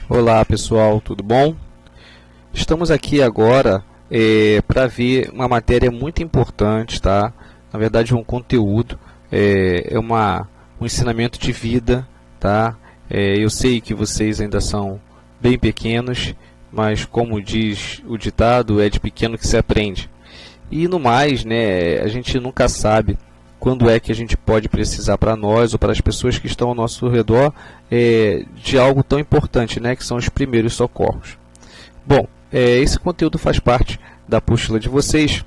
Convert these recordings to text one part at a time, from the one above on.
Olá pessoal, tudo bom? Estamos aqui agora para ver uma matéria muito importante, tá? Na verdade um conteúdo, um ensinamento de vida, tá? Eu sei que vocês ainda são bem pequenos, mas como diz o ditado, é de pequeno que se aprende. E no mais, né, a gente nunca sabe quando é que a gente pode precisar para nós ou para as pessoas que estão ao nosso redor de algo tão importante, né, que são os primeiros socorros. Bom, esse conteúdo faz parte da apostila de vocês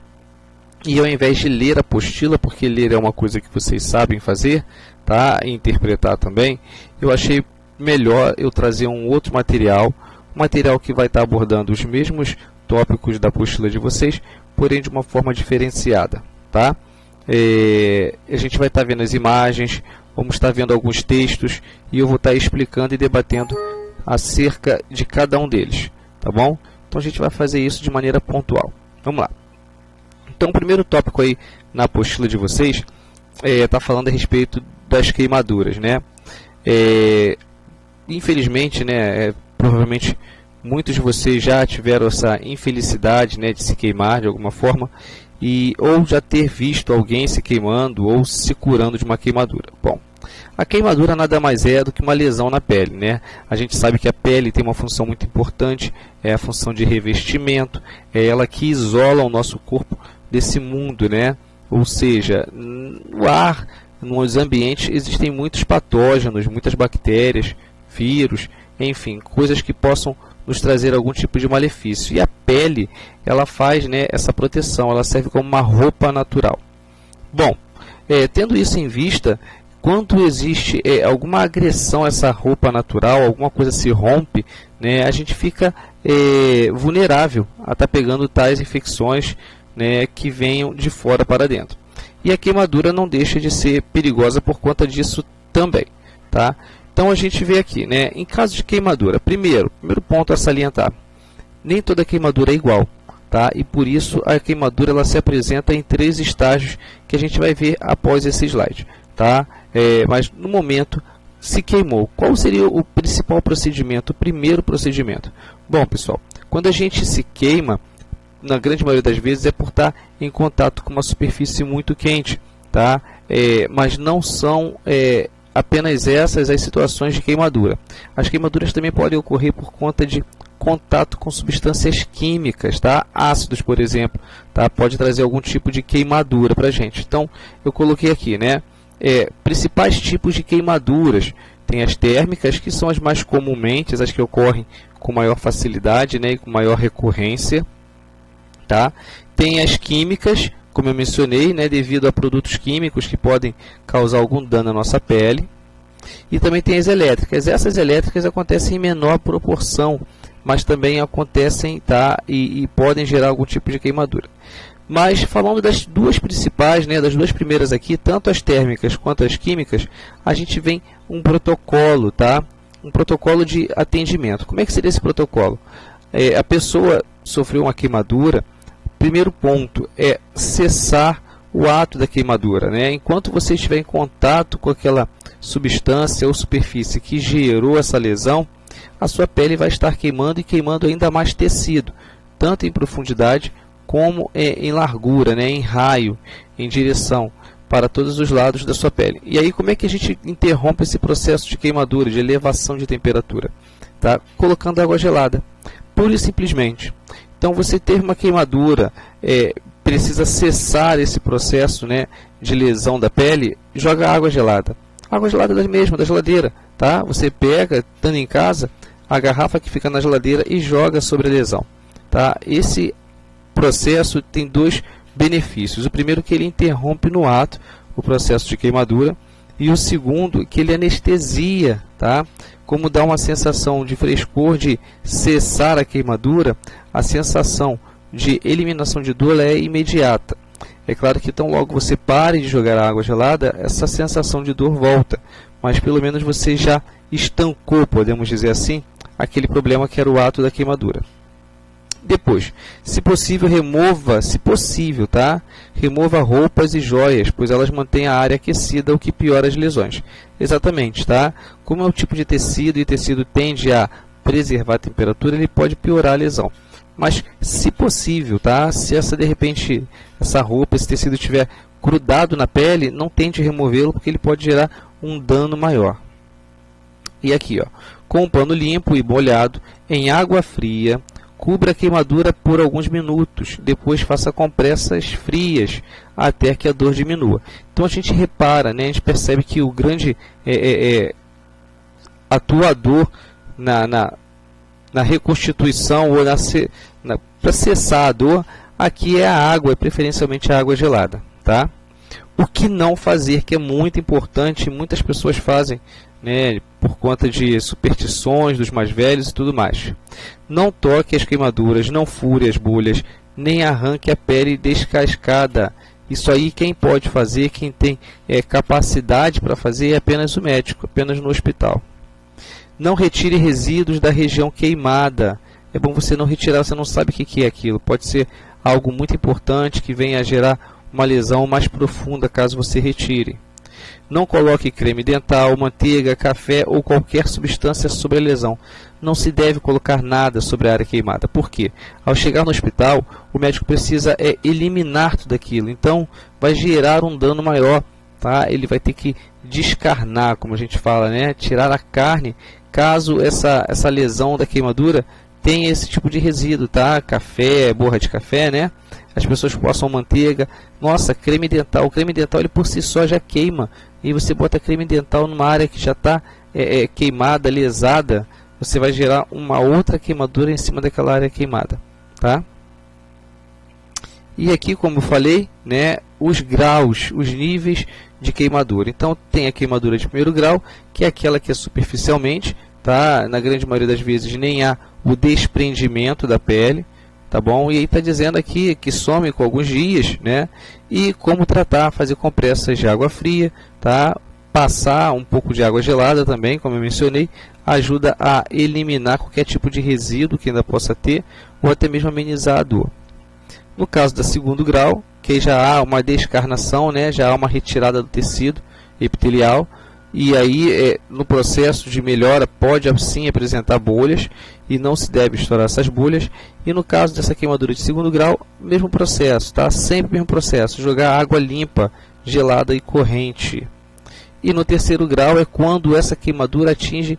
e ao invés de ler a apostila, porque ler é uma coisa que vocês sabem fazer, tá, e interpretar também, eu achei melhor eu trazer um outro material, um material que vai estar abordando os mesmos tópicos da apostila de vocês, porém de uma forma diferenciada, tá? A gente vai estar vendo as imagens, vamos estar vendo alguns textos e eu vou estar explicando e debatendo acerca de cada um deles, tá bom? Então a gente vai fazer isso de maneira pontual. Vamos lá. Então o primeiro tópico aí na apostila de vocês está falando a respeito das queimaduras, né? Infelizmente, né, provavelmente muitos de vocês já tiveram essa infelicidade, né, de se queimar de alguma forma, ou já ter visto alguém se queimando ou se curando de uma queimadura. Bom, a queimadura nada mais é do que uma lesão na pele, né? A gente sabe que a pele tem uma função muito importante, é a função de revestimento, é ela que isola o nosso corpo desse mundo, né? Ou seja, no ar, nos ambientes existem muitos patógenos, muitas bactérias, vírus, enfim, coisas que possam nos trazer algum tipo de malefício. E a pele, ela faz, né, essa proteção, ela serve como uma roupa natural. Bom, tendo isso em vista, quando existe alguma agressão a essa roupa natural, alguma coisa se rompe, né, a gente fica vulnerável a estar pegando tais infecções, né, que venham de fora para dentro. E a queimadura não deixa de ser perigosa por conta disso também, tá? Então a gente vê aqui, né, em caso de queimadura, primeiro ponto a salientar, nem toda queimadura é igual, tá? E por isso a queimadura ela se apresenta em 3 estágios que a gente vai ver após esse slide, tá? Mas no momento se queimou, qual seria o principal procedimento, o primeiro procedimento? Bom pessoal, quando a gente se queima, na grande maioria das vezes é por estar em contato com uma superfície muito quente, tá? Mas não são apenas essas as situações de queimadura. As queimaduras também podem ocorrer por conta de contato com substâncias químicas, tá? Ácidos, por exemplo, tá? Pode trazer algum tipo de queimadura para a gente. Então, eu coloquei aqui, né? Principais tipos de queimaduras. Tem as térmicas, que são as mais comumente, as que ocorrem com maior facilidade, né? E com maior recorrência, tá? Tem as químicas, como eu mencionei, né, devido a produtos químicos que podem causar algum dano à nossa pele. E também tem as elétricas. Essas elétricas acontecem em menor proporção, mas também acontecem, tá, e podem gerar algum tipo de queimadura. Mas falando das duas principais, né, das duas primeiras aqui, tanto as térmicas quanto as químicas, a gente vem um protocolo, tá? Um protocolo de atendimento. Como é que seria esse protocolo? A pessoa sofreu uma queimadura. Primeiro ponto é cessar o ato da queimadura, né? Enquanto você estiver em contato com aquela substância ou superfície que gerou essa lesão, a sua pele vai estar queimando e queimando ainda mais tecido, tanto em profundidade como em largura, né? Em raio, em direção para todos os lados da sua pele. E aí como é que a gente interrompe esse processo de queimadura, de elevação de temperatura? Tá? Colocando água gelada, pura e simplesmente. Então, você ter uma queimadura, precisa cessar esse processo, né, de lesão da pele, joga água gelada. Água gelada mesmo, da geladeira. Tá? Você pega, estando em casa, a garrafa que fica na geladeira e joga sobre a lesão. Tá? Esse processo tem 2 benefícios. O primeiro que ele interrompe no ato o processo de queimadura. E o segundo que ele anestesia, tá? Como dá uma sensação de frescor, de cessar a queimadura, a sensação de eliminação de dor é imediata. É claro que tão logo você pare de jogar a água gelada, essa sensação de dor volta, mas pelo menos você já estancou, podemos dizer assim, aquele problema que era o ato da queimadura. Depois, se possível, remova roupas e joias, pois elas mantêm a área aquecida, o que piora as lesões. Exatamente, tá? Como é o tipo de tecido, e tecido tende a preservar a temperatura, ele pode piorar a lesão. Mas, se possível, tá? Se de repente essa roupa, esse tecido estiver grudado na pele, não tente removê-lo, porque ele pode gerar um dano maior. E aqui, ó, com um pano limpo e molhado em água fria, cubra a queimadura por alguns minutos, depois faça compressas frias até que a dor diminua. Então a gente repara, né, a gente percebe que o grande atuador na reconstituição ou para cessar a dor, aqui é a água, preferencialmente a água gelada, tá? O que não fazer, que é muito importante, muitas pessoas fazem, né, por conta de superstições dos mais velhos e tudo mais. Não toque as queimaduras, não fure as bolhas, nem arranque a pele descascada. Isso aí quem pode fazer, quem tem capacidade para fazer é apenas o médico, apenas no hospital. Não retire resíduos da região queimada. É bom você não retirar, você não sabe o que é aquilo. Pode ser algo muito importante que venha a gerar uma lesão mais profunda caso você retire. Não coloque creme dental, manteiga, café ou qualquer substância sobre a lesão. Não se deve colocar nada sobre a área queimada. Por quê? Ao chegar no hospital, o médico precisa eliminar tudo aquilo. Então, vai gerar um dano maior. Tá? Ele vai ter que descarnar, como a gente fala, né? Tirar a carne, caso essa lesão da queimadura tenha esse tipo de resíduo. Tá? Café, borra de café, né? As pessoas passam manteiga. Nossa, creme dental. O creme dental ele por si só já queima. E você bota creme dental numa área que já está queimada, lesada, você vai gerar uma outra queimadura em cima daquela área queimada. Tá? E aqui, como eu falei, né, os graus, os níveis de queimadura. Então, tem a queimadura de primeiro grau, que é aquela que é superficialmente, tá? Na grande maioria das vezes nem há o desprendimento da pele. Tá bom? E aí está dizendo aqui que some com alguns dias, né? E como tratar, fazer compressas de água fria, tá? Passar um pouco de água gelada também, como eu mencionei, ajuda a eliminar qualquer tipo de resíduo que ainda possa ter, ou até mesmo amenizar a dor. No caso da segundo grau, que já há uma descarnação, né? Já há uma retirada do tecido epitelial, e aí no processo de melhora pode sim apresentar bolhas e não se deve estourar essas bolhas. E no caso dessa queimadura de segundo grau, mesmo processo, tá? Sempre mesmo processo, jogar água limpa, gelada e corrente. E no terceiro grau é quando essa queimadura atinge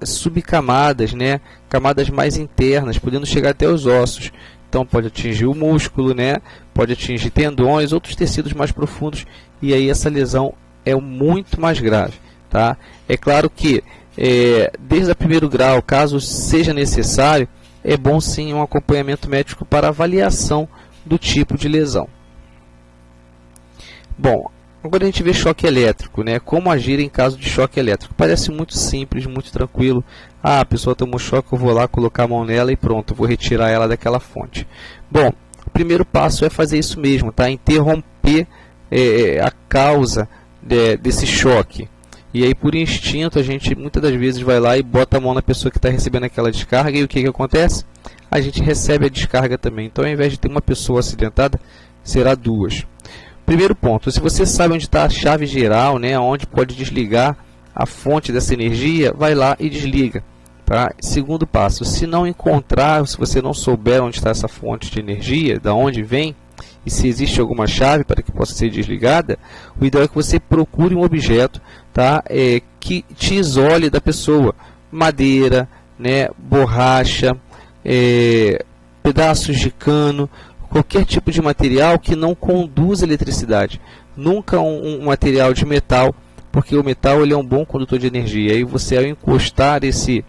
subcamadas, né? Camadas mais internas, podendo chegar até os ossos. Então pode atingir o músculo, né? Pode atingir tendões, outros tecidos mais profundos, e aí essa lesão é muito mais grave. Tá? É claro que desde o primeiro grau, caso seja necessário, é bom sim um acompanhamento médico para avaliação do tipo de lesão. Bom, agora a gente vê choque elétrico, né? Como agir em caso de choque elétrico. Parece muito simples, muito tranquilo. Ah, a pessoa tomou choque, eu vou lá colocar a mão nela e pronto, eu vou retirar ela daquela fonte. Bom, o primeiro passo é fazer isso mesmo, tá? Interromper a causa desse choque. E aí, por instinto, a gente muitas das vezes vai lá e bota a mão na pessoa que está recebendo aquela descarga. E o que acontece? A gente recebe a descarga também. Então, ao invés de ter uma pessoa acidentada, será duas. Primeiro ponto, se você sabe onde está a chave geral, né, onde pode desligar a fonte dessa energia, vai lá e desliga. Tá? Segundo passo, se não encontrar, se você não souber onde está essa fonte de energia, da onde vem, e se existe alguma chave para que possa ser desligada, o ideal é que você procure um objeto, tá, que te isole da pessoa. Madeira, né, borracha, pedaços de cano, qualquer tipo de material que não conduza eletricidade. Nunca um material de metal, porque o metal ele é um bom condutor de energia. E você, ao encostar esse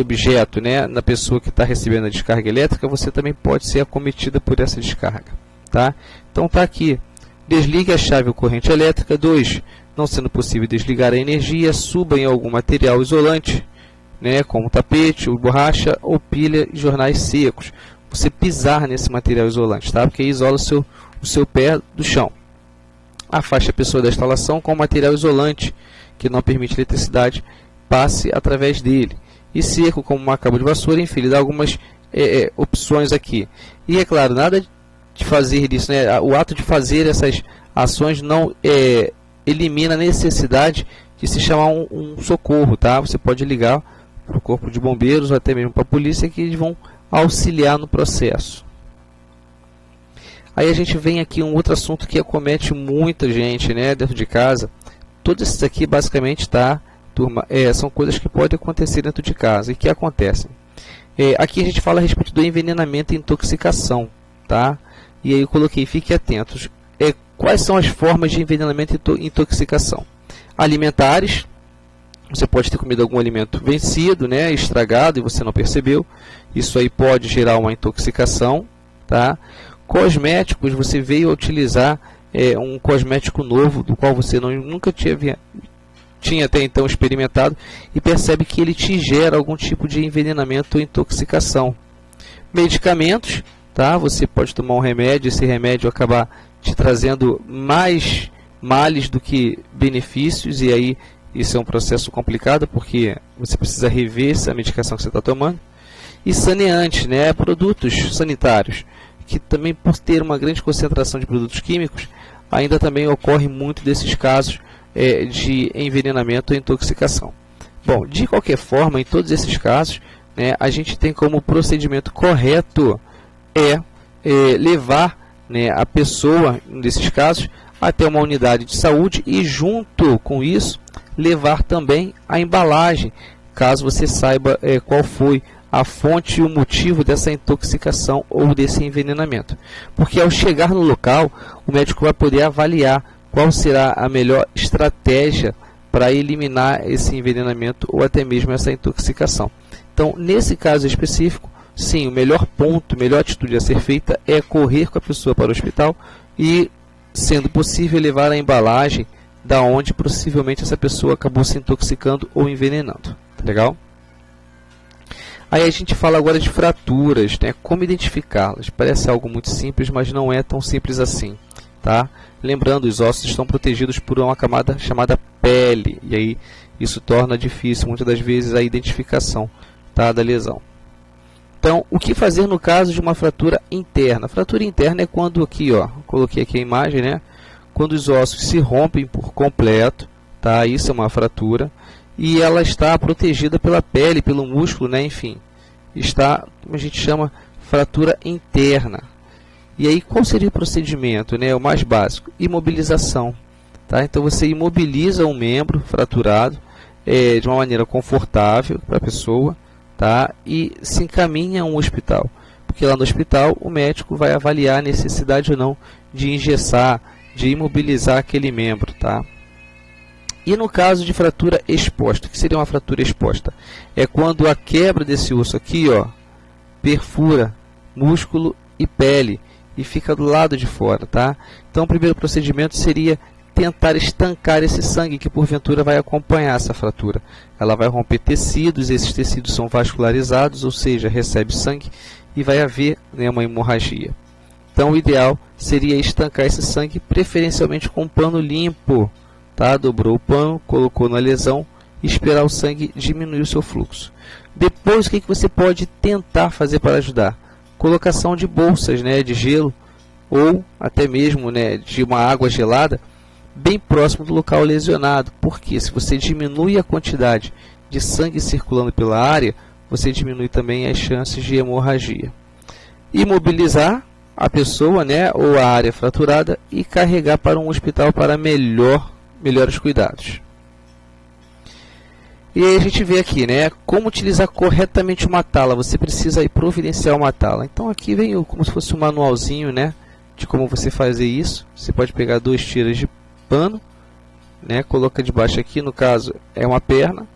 objeto, né, na pessoa que está recebendo a descarga elétrica, você também pode ser acometida por essa descarga. Tá? Então está aqui, desligue a chave ou corrente elétrica. 2. Não sendo possível desligar a energia, suba em algum material isolante, né, como tapete, ou borracha, ou pilha e jornais secos. Você pisar nesse material isolante, tá? Porque aí isola o seu pé do chão. Afaste a pessoa da instalação com material isolante, que não permite eletricidade passe através dele. E seco, como uma cabo de vassoura, enfim, ele dá algumas opções aqui. E é claro, nada de fazer isso, né? O ato de fazer essas ações não elimina a necessidade de se chamar um socorro, tá? Você pode ligar para o corpo de bombeiros ou até mesmo para a polícia, que eles vão auxiliar no processo. Aí a gente vem aqui um outro assunto que acomete muita gente, né, dentro de casa. Todos esses aqui basicamente, tá, turma, são coisas que podem acontecer dentro de casa e que acontecem. Aqui a gente fala a respeito do envenenamento e intoxicação, tá? E aí eu coloquei, fiquem atentos. Quais são as formas de envenenamento e intoxicação? Alimentares. Você pode ter comido algum alimento vencido, né, estragado, e você não percebeu. Isso aí pode gerar uma intoxicação, tá? Cosméticos, você veio a utilizar um cosmético novo, do qual você nunca tinha até então experimentado, e percebe que ele te gera algum tipo de envenenamento ou intoxicação. Medicamentos, tá? Você pode tomar um remédio, esse remédio acabar te trazendo mais males do que benefícios, e aí isso é um processo complicado, porque você precisa rever essa medicação que você está tomando. E saneantes, né? Produtos sanitários, que também, por ter uma grande concentração de produtos químicos, ainda também ocorre muito desses casos de envenenamento ou intoxicação. Bom, de qualquer forma, em todos esses casos, né, a gente tem como procedimento correto levar, né, a pessoa, nesses casos, até uma unidade de saúde e, junto com isso, levar também a embalagem, caso você saiba qual foi a fonte e o motivo dessa intoxicação ou desse envenenamento. Porque ao chegar no local, o médico vai poder avaliar qual será a melhor estratégia para eliminar esse envenenamento ou até mesmo essa intoxicação. Então, nesse caso específico, sim, o melhor ponto, a melhor atitude a ser feita é correr com a pessoa para o hospital e, sendo possível, levar a embalagem da onde possivelmente essa pessoa acabou se intoxicando ou envenenando. Tá legal? Aí a gente fala agora de fraturas, né? Como identificá-las? Parece algo muito simples, mas não é tão simples assim, tá? Lembrando, os ossos estão protegidos por uma camada chamada pele, e aí isso torna difícil, muitas das vezes, a identificação, tá, da lesão. Então, o que fazer no caso de uma fratura interna? Fratura interna é quando aqui, ó, coloquei aqui a imagem, né? Quando os ossos se rompem por completo, tá? Isso é uma fratura. E ela está protegida pela pele, pelo músculo, né? Enfim, está, como a gente chama, fratura interna. E aí, qual seria o procedimento, né? O mais básico, imobilização, tá? Então, você imobiliza um membro fraturado de uma maneira confortável para a pessoa, tá? E se encaminha a um hospital, porque lá no hospital o médico vai avaliar a necessidade ou não de engessar, de imobilizar aquele membro, tá? E no caso de fratura exposta, o que seria uma fratura exposta? É quando a quebra desse osso aqui, ó, perfura músculo e pele e fica do lado de fora, tá? Então o primeiro procedimento seria tentar estancar esse sangue que porventura vai acompanhar essa fratura. Ela vai romper tecidos, esses tecidos são vascularizados, ou seja, recebe sangue e vai haver, né, uma hemorragia. Então o ideal seria estancar esse sangue, preferencialmente com um pano limpo. Tá? Dobrou o pano, colocou na lesão e esperar o sangue diminuir o seu fluxo. Depois, o que você pode tentar fazer para ajudar? Colocação de bolsas, né, de gelo ou até mesmo, né, de uma água gelada bem próximo do local lesionado. Porque se você diminui a quantidade de sangue circulando pela área, você diminui também as chances de hemorragia. Imobilizar a pessoa, né, ou a área fraturada e carregar para um hospital para melhores cuidados. E aí a gente vê aqui, né, como utilizar corretamente uma tala. Você precisa aí providenciar uma tala. Então aqui vem como se fosse um manualzinho, né, de como você fazer isso. Você pode pegar 2 tiras de pano, né, coloca debaixo aqui, no caso é uma perna.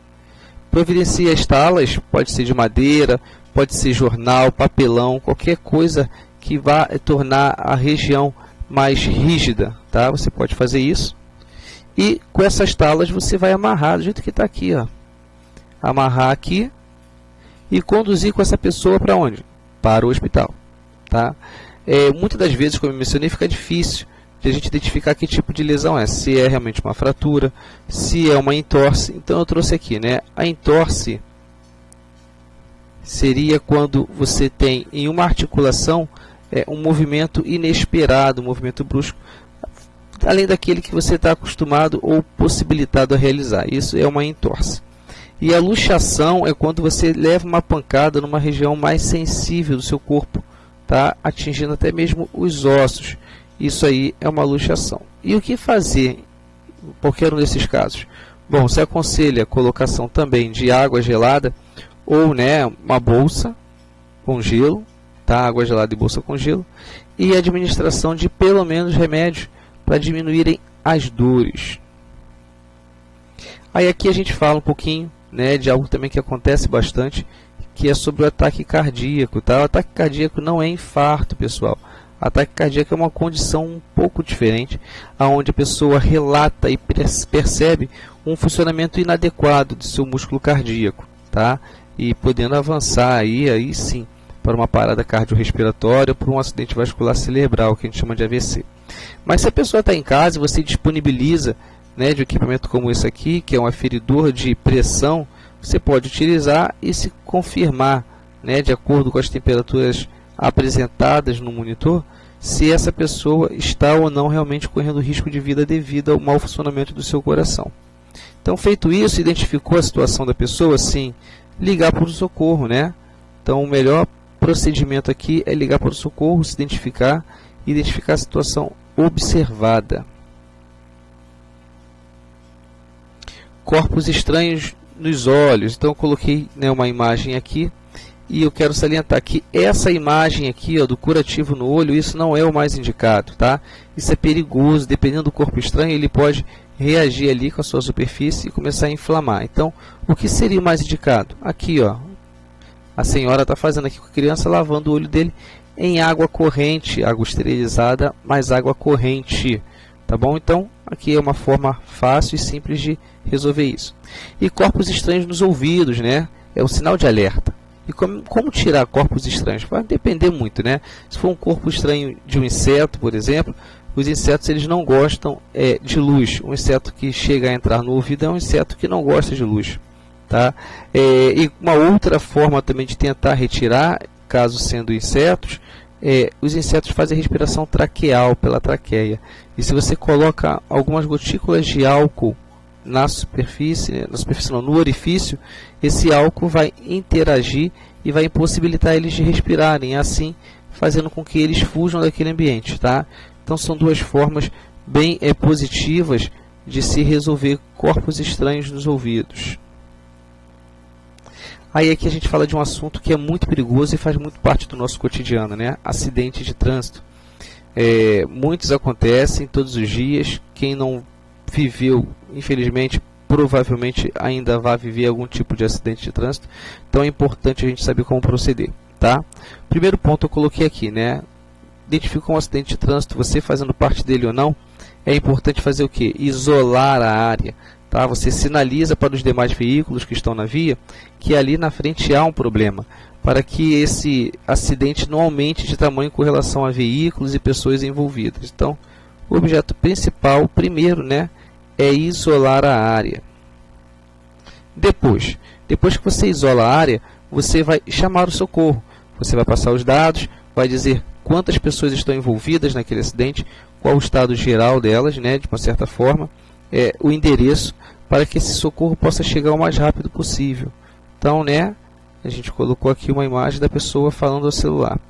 Providencia as talas, pode ser de madeira, pode ser jornal, papelão, qualquer coisa que vá tornar a região mais rígida, tá? Você pode fazer isso. E com essas talas você vai amarrar do jeito que está aqui, ó. Amarrar aqui e conduzir com essa pessoa para onde? Para o hospital, tá? Muitas das vezes, como eu mencionei, fica difícil de a gente identificar que tipo de lesão é. Se é realmente uma fratura, se é uma entorse. Então eu trouxe aqui, né? A entorse seria quando você tem em uma articulação um movimento inesperado, um movimento brusco, além daquele que você está acostumado ou possibilitado a realizar. Isso é uma entorse. E a luxação é quando você leva uma pancada numa região mais sensível do seu corpo, tá? Atingindo até mesmo os ossos. Isso aí é uma luxação. E o que fazer em qualquer um desses casos? Bom, se aconselha a colocação também de água gelada ou, né, uma bolsa com gelo, tá? Água gelada e bolsa com gelo, e administração de pelo menos remédios para diminuírem as dores. Aí aqui a gente fala um pouquinho, né, de algo também que acontece bastante, que é sobre o ataque cardíaco, tá? O ataque cardíaco não é infarto, pessoal. Ataque cardíaco é uma condição um pouco diferente, onde a pessoa relata e percebe um funcionamento inadequado do seu músculo cardíaco, tá? E podendo avançar aí sim para uma parada cardiorrespiratória ou para um acidente vascular cerebral, que a gente chama de AVC. Mas se a pessoa está em casa e você disponibiliza, né, de um equipamento como esse aqui, que é um aferidor de pressão, você pode utilizar e se confirmar, né, de acordo com as temperaturas apresentadas no monitor, se essa pessoa está ou não realmente correndo risco de vida devido ao mau funcionamento do seu coração. Então, feito isso, identificou a situação da pessoa, sim, ligar para o socorro, né? Então, o melhor procedimento aqui é ligar para o socorro, se identificar e identificar a situação observada. Corpos estranhos nos olhos. Então, eu coloquei, né, uma imagem aqui. E eu quero salientar que essa imagem aqui, ó, do curativo no olho, isso não é o mais indicado, tá? Isso é perigoso, dependendo do corpo estranho, ele pode reagir ali com a sua superfície e começar a inflamar. Então, o que seria o mais indicado? Aqui, ó, a senhora está fazendo aqui com a criança, lavando o olho dele em água corrente, água esterilizada, mas água corrente, tá bom? Então, aqui é uma forma fácil e simples de resolver isso. E corpos estranhos nos ouvidos, né? É um sinal de alerta. E como tirar corpos estranhos? Vai depender muito, né? Se for um corpo estranho de um inseto, por exemplo, os insetos eles não gostam de luz. Um inseto que chega a entrar no ouvido é um inseto que não gosta de luz, tá? E uma outra forma também de tentar retirar, caso sendo insetos, os insetos fazem respiração traqueal pela traqueia. E se você coloca algumas gotículas de álcool na superfície não, no orifício, esse álcool vai interagir e vai impossibilitar eles de respirarem, assim fazendo com que eles fujam daquele ambiente, tá? Então são duas formas bem positivas de se resolver corpos estranhos nos ouvidos. Aí aqui a gente fala de um assunto que é muito perigoso e faz muito parte do nosso cotidiano, né? Acidente de trânsito. Muitos acontecem todos os dias. Quem não viveu, infelizmente, provavelmente ainda vai viver algum tipo de acidente de trânsito. Então é importante a gente saber como proceder, tá? Primeiro ponto eu coloquei aqui, né? Identificou um acidente de trânsito, você fazendo parte dele ou não, é importante fazer o quê? Isolar a área, tá? Você sinaliza para os demais veículos que estão na via que ali na frente há um problema, para que esse acidente não aumente de tamanho com relação a veículos e pessoas envolvidas. Então, o objeto principal, primeiro, né, é isolar a área. Depois que você isola a área, você vai chamar o socorro. Você vai passar os dados, vai dizer quantas pessoas estão envolvidas naquele acidente, qual o estado geral delas, né, de uma certa forma, o endereço, para que esse socorro possa chegar o mais rápido possível. Então, né, a gente colocou aqui uma imagem da pessoa falando ao celular.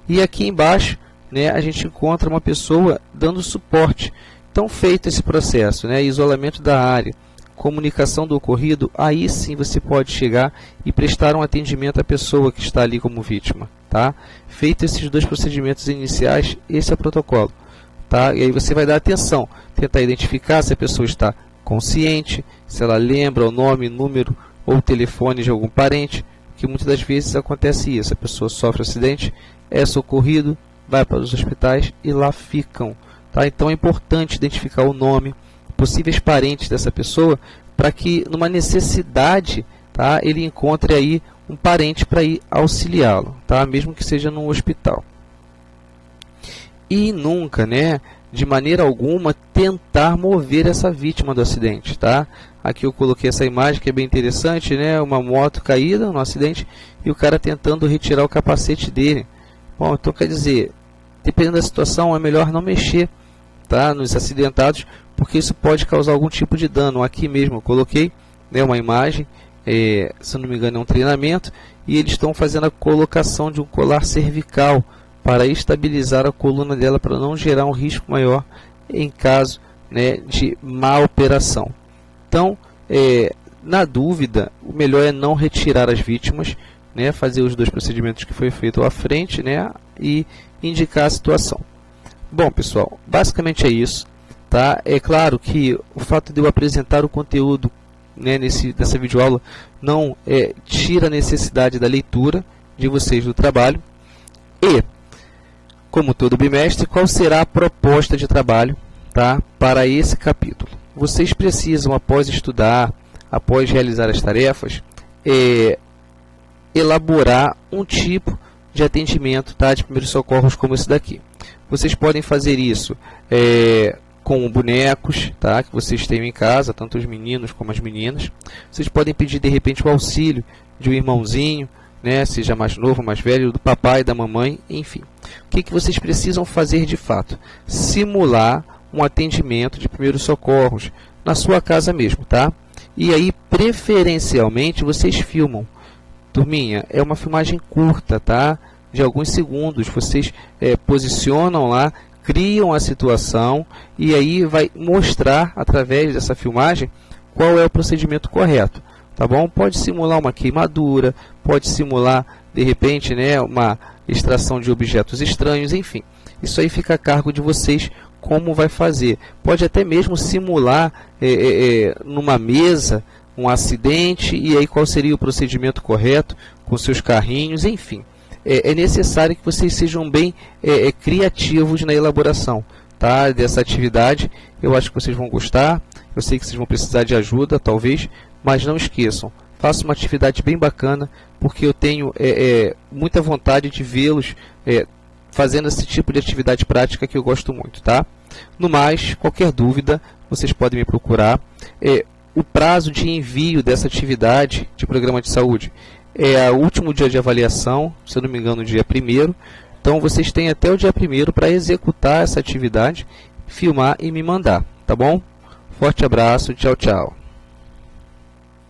E aqui embaixo, né, a gente encontra uma pessoa dando suporte. Então, feito esse processo, né, isolamento da área, comunicação do ocorrido, aí sim você pode chegar e prestar um atendimento à pessoa que está ali como vítima, tá? Feito esses dois procedimentos iniciais, esse é o protocolo, tá? E aí você vai dar atenção, tentar identificar se a pessoa está consciente, se ela lembra o nome, número ou telefone de algum parente, que muitas das vezes acontece isso, a pessoa sofre um acidente, é socorrido, vai para os hospitais e lá ficam. Tá? Então é importante identificar o nome, possíveis parentes dessa pessoa, para que numa necessidade, tá, ele encontre aí um parente para ir auxiliá-lo, tá? Mesmo que seja num hospital. E nunca, né, de maneira alguma, tentar mover essa vítima do acidente. Tá? Aqui eu coloquei essa imagem que é bem interessante, né? Uma moto caída no acidente e o cara tentando retirar o capacete dele. Bom, então quer dizer, dependendo da situação, é melhor não mexer, tá, nos acidentados, porque isso pode causar algum tipo de dano. Aqui mesmo eu coloquei, né, uma imagem se eu não me engano é um treinamento, e eles estão fazendo a colocação de um colar cervical para estabilizar a coluna dela, para não gerar um risco maior em caso, né, de má operação. Então, na dúvida, o melhor é não retirar as vítimas, né, fazer os 2 procedimentos que foi feito à frente, né, e indicar a situação. Bom, pessoal, basicamente é isso. Tá? É claro que o fato de eu apresentar o conteúdo, né, nessa videoaula não tira a necessidade da leitura de vocês do trabalho. E, como todo bimestre, qual será a proposta de trabalho, tá, para esse capítulo? Vocês precisam, após estudar, após realizar as tarefas, elaborar um tipo de atendimento, tá, de primeiros socorros como esse daqui. Vocês podem fazer isso com bonecos, tá, que vocês tenham em casa, tanto os meninos como as meninas. Vocês podem pedir de repente o auxílio de um irmãozinho, né, seja mais novo, mais velho, do papai, da mamãe, enfim. O que vocês precisam fazer de fato? Simular um atendimento de primeiros socorros na sua casa mesmo, tá? E aí, preferencialmente, vocês filmam. Turminha, é uma filmagem curta, tá? De alguns segundos. Vocês posicionam lá, criam a situação e aí vai mostrar através dessa filmagem qual é o procedimento correto, tá bom? Pode simular uma queimadura, pode simular de repente, né, uma extração de objetos estranhos, enfim. Isso aí fica a cargo de vocês como vai fazer. Pode até mesmo simular numa mesa um acidente e aí qual seria o procedimento correto com seus carrinhos, enfim. É necessário que vocês sejam bem criativos na elaboração, tá, dessa atividade. Eu acho que vocês vão gostar, eu sei que vocês vão precisar de ajuda, talvez, mas não esqueçam, façam uma atividade bem bacana, porque eu tenho muita vontade de vê-los fazendo esse tipo de atividade prática que eu gosto muito, tá? No mais, qualquer dúvida, vocês podem me procurar. O prazo de envio dessa atividade de programa de saúde é o último dia de avaliação, se eu não me engano, o dia 1º. Então, vocês têm até o dia 1º para executar essa atividade, filmar e me mandar, tá bom? Forte abraço, tchau, tchau.